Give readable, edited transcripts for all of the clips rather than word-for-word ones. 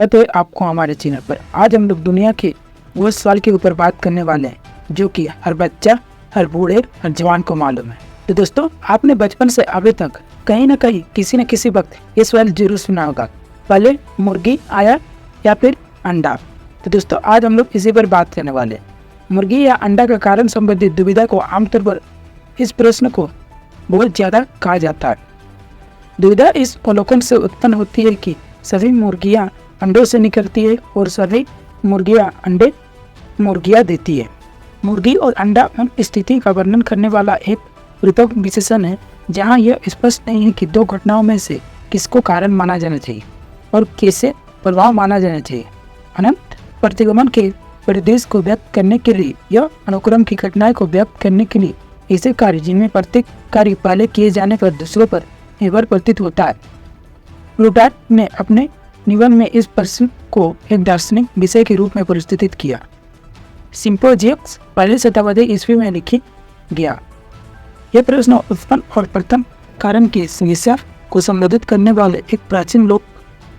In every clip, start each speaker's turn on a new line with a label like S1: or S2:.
S1: तो आपको हमारे चैनल पर आज हम लोग दुनिया के वो सवाल के ऊपर बात करने वाले हैं जो कि हर बच्चा, हर बूढ़े, हर जवान को मालूम है। तो दोस्तों, आपने बचपन से अभी तक कहीं ना कहीं किसी न किसी वक्त ये सवाल जरूर सुना होगा, पहले मुर्गी आया या फिर अंडा। तो दोस्तों, आज हम लोग इसी पर बात करने वाले हैं। मुर्गी या अंडा का कारण संबंधित दुविधा को आमतौर पर इस प्रश्न को बहुत ज़्यादा कहा जाता है। दुविधा इस अवलोकन से उत्पन्न होती है कि सभी मुर्गियाँ अंडों से निकलती है और सभी मुर्गियाँ अंडे मुर्गियाँ देती है। मुर्गी और अंडा उन स्थिति का वर्णन करने वाला एक रूपक विशेषण है जहाँ यह स्पष्ट नहीं है कि दो घटनाओं में से किसको कारण माना जाना चाहिए और कैसे प्रभाव माना जाना चाहिए। अनंत प्रतिगमन के परिदृश्य को व्यक्त करने के लिए या अनुक्रम की घटनाएं को व्यक्त करने के लिए ऐसे कार्य जिनमें प्रत्येक कार्य पहले किए जाने पर दूसरों पर निर्भर प्रतीत होता है। प्लूटार्क ने अपने निबंध में इस प्रश्न को एक दार्शनिक विषय के रूप में प्रस्तुत किया। सिम्पोजियस पहली शताब्दी ईस्वी में लिखी गया। यह प्रश्न उत्पन्न और प्रथम कारण की समस्या को संबोधित करने वाले एक प्राचीन लोक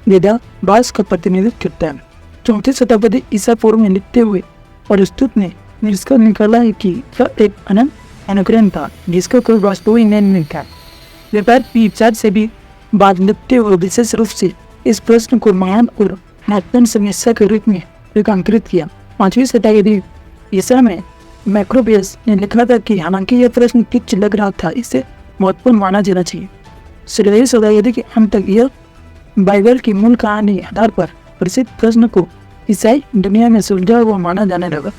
S1: वेदावास का प्रतिनिधित्व करता है। 34वीं शताब्दी ईसा पूर्व में लिखते हुए अरिस्टोटल ने निष्कर्ष निकाला है कि यह एक अनंत अनुक्रम था जिसका कोई वास्तविक नहीं था। व्यापार की विचार से भी बाद लिखते हुए विशेष रूप से इस प्रश्न को महान और महत्वपूर्ण समस्या के रूप में रेखांकित किया। 5वीं शताब्दी ईसा में मैक्रोबियस ने लिखा था कि हालांकि यह प्रश्न तुच्छ लग रहा था, इसे महत्वपूर्ण माना जाना चाहिए। 16वीं शताब्दी के अंत तक यह बाइबल की मूल कहानी आधार पर प्रसिद्ध प्रश्न को ईसाई दुनिया में सुलझा हुआ माना जाने लगा।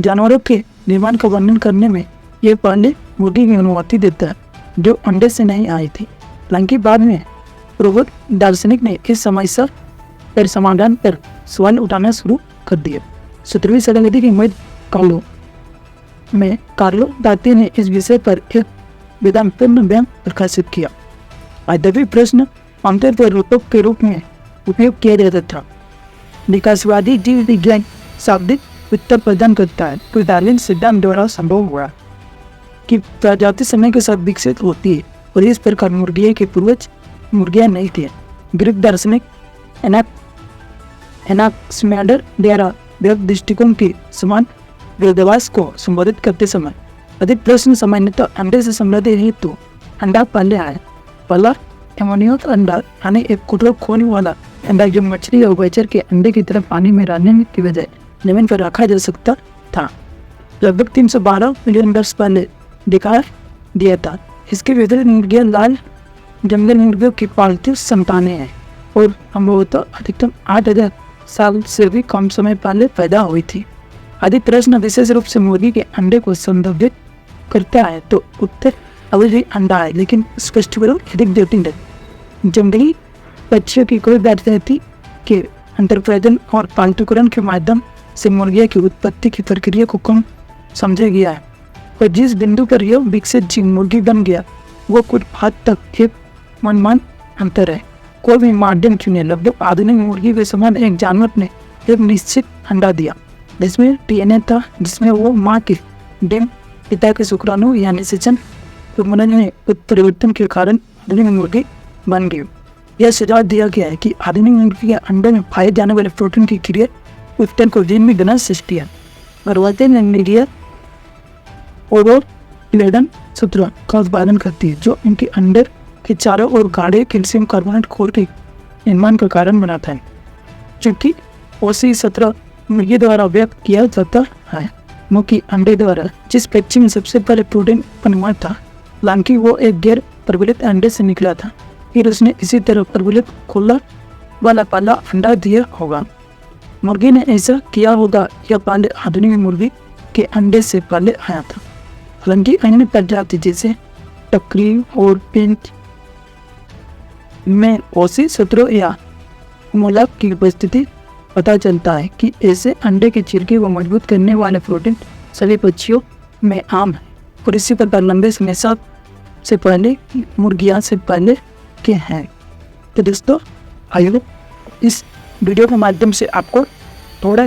S1: जानवरों के निर्माण का वर्णन करने में यह पहले मुर्गी की अनुमति देता है जो अंडे से नहीं आई थी। हालांकि बाद में प्रबुद्ध दार्शनिक ने इस समस्या पर समाधान पर सवाल उठाना शुरू कर दिया। 17वीं शताब्दी के मध्य कालों में कार्लो दाते ने इस विषय पर एक वेदांतपूर्ण बयान प्रकाशित किया। यद्यपि प्रश्न आमतौर पर रूपक के रूप में उपयोग किया जाता था। विकासवादी जीव विज्ञान शाब्दिक उत्तर प्रदान करता है तो डार्विन सिद्धांत द्वारा संभव हुआ कि प्रजाति समय के साथ विकसित होती है और इस प्रकार मुर्गियों के पूर्वज मुर्गियाँ नहीं थे। ग्रीक दार्शनिक एनाक्सिमेंडर द्वारा व्यक्त दृष्टिकोण के समान वेदावास को संबोधित करते समय अधिक प्रश्न सामान्यतः अंडे से संबंधित है तो अंडा पहले आया। पहला एमोनियस अंडा यानी एक कुटुर खोने वाला अंडा जो मछली और उभयचर के अंडे की तरह पानी में रहने की बजाय जमीन पर रखा जा सकता था, लगभग 312 मिलियन वर्ष पहले दिखा दिया था। इसके विपरीत मुर्गियाँ लाल जंगल मुर्गियों की पालतू संतानें हैं और संभवतः अधिकतम 8000 साल से भी कम समय पहले पैदा हुई थी। यदि प्रश्न विशेष रूप से मुर्गी के अंडे को संदर्भित करता है तो उत्तर अभी भी अंडा है, लेकिन स्पष्टीकरण अधिक जटिल है। जंगली पक्षियों की कोई प्रजाति के अंतर्प्रजनन और पालतूकरण के माध्यम से मुर्गियों की उत्पत्ति की प्रक्रिया को कम समझा गया है और जिस बिंदु पर यह विकसित जीव मुर्गी बन गया वो कुछ हद तक एक मनमान अंतर है। कोई भी माध्यम चुने, लगभग आधुनिक मुर्गी के समान एक जानवर ने एक निश्चित अंडा दिया जिसमें डीएनए था, जिसमें वो माँ के डिम पिता के शुक्राणु या निषेचन में परिवर्तन के कारण आधुनिक मुर्गी बन गई। यह सुझाव दिया गया है कि आधुनिक मुर्गी के अंडे में पाए जाने वाले प्रोटीन की क्रिया उत्तर को जीन में गना सृष्टि है। गर्भवती निगरिया ओवोलेडन सूत्र का उत्पादन करती है जो इनके अंडे के चारों ओर गाढ़े कैल्शियम कार्बोनेट खोल के निर्माण का कारण बनाता है, चूँकि ओसी 17 मुर्गी द्वारा व्यक्त किया जाता है। मुख्य अंडे द्वारा जिस पक्षी में सबसे पहले प्रोटीन उत्पन्न हुआ था, हालांकि वो एक गैर प्रबलित अंडे से निकला था, फिर उसने इसी तरह प्रबलित खुला वाला पहला अंडा दिया होगा। मुर्गी ने ऐसा किया होगा या पहले आधुनिक मुर्गी के अंडे से पहले आया था। हालांकि अन्य प्रजाति जैसे टकरी और पिंच में ओसी 17 या मोलक की उपस्थिति पता चलता है कि ऐसे अंडे के छिलके को मजबूत करने वाले प्रोटीन सभी पक्षियों में आम है और इसी प्रकार लंबे समय से पहले मुर्गियाँ से पहले के हैं। तो दोस्तों, आई होप इस वीडियो के माध्यम से आपको थोड़ा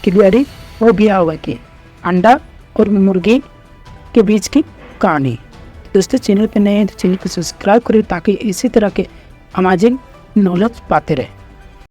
S1: क्लियरिटी हो गया होगा कि अंडा और मुर्गी के बीच की कहानी। दोस्तों, चैनल पर नए हैं तो चैनल को सब्सक्राइब करें ताकि इसी तरह के अमेजिंग नॉलेज पाते रहें।